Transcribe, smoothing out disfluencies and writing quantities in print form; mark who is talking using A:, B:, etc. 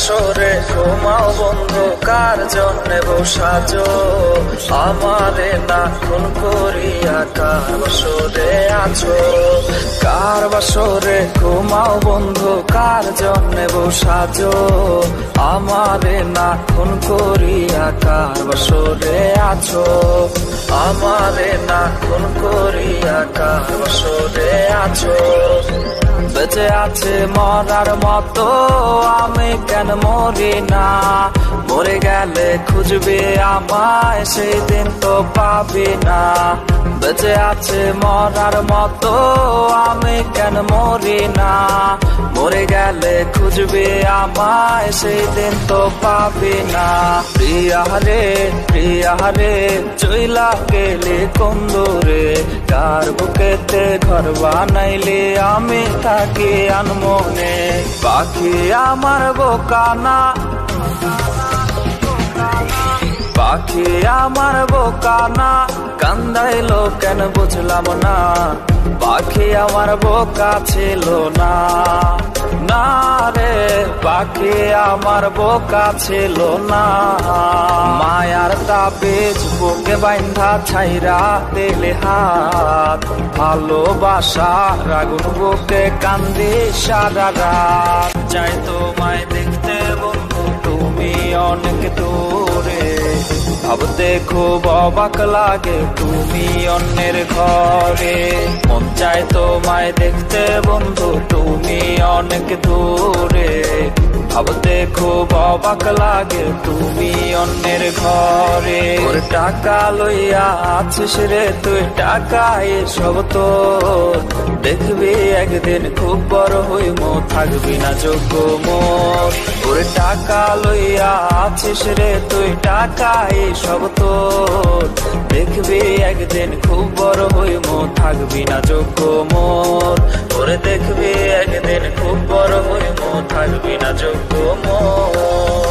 A: বাসরে ঘুমাও বন্ধু, কার জন্যে বসাজো আমারে না খুন করিয়া? কার বাসরে আছো? কার বাসরে ঘুমাও বন্ধু, কার জন্যে বসাজো আমারে না খুন করিয়া? কার বাসরে আছো আমারে না খুন করিয়া? কার বাসরে আছো? বেঁচে আছে মরার মতো আমি কেন মরি না? মরে গেলে খুঁজবে আমায়, সেই দিন তো পাবি না। বেঁচে আছে মরার মতো আমি কেন মরি না? মরে গেলে খুঁজবে আমায়, সেই দিন তো পাবি না। প্রিয়া রে চইলা গেলে কোন দূরে? কার বুকেতে ঘর বানাইলে আমি থাকি আনমনে? পাখি আমার বোকানা, পাখি আমার বোকানা, কান্দাইলো কেন বুঝলাম না? পাখি আমার বোকা ছিল না, না রে পাখি আমার বোকা ছিল না। মায়ার তাবিজ বুকে বাইন্ধা ছাইরা দিলে হাত, ভালোবাসা আগুন বুকে কান্দি সারা রাত। চাই তোমায় দেখতে বন্ধু তুমি অনেক দূরে, ভাবতে খুব অবাক লাগে তুমি অন্যের ঘরে। মন চায় তোমায় দেখতে বন্ধু তুমি অনেক দূরে, ভাবতে খুব অবাক লাগে তুমি অন্যের ঘরে। ওর টাকা লইয়া আছিস রে তুই, টাকা এসব তোর, দেখবি একদিন খুব বড় হইমো, থাকবি না যোগ্য মোর। ওর টাকা লইয়া আছিস রে তুই, টাকা এসব তোর, দেখবি একদিন খুব বড় হইমো, থাকবি না যোগ্য মোর। ওরে দেখবি একদিন খুব বড় হইমো, থাকবি না যোগ্য মোর।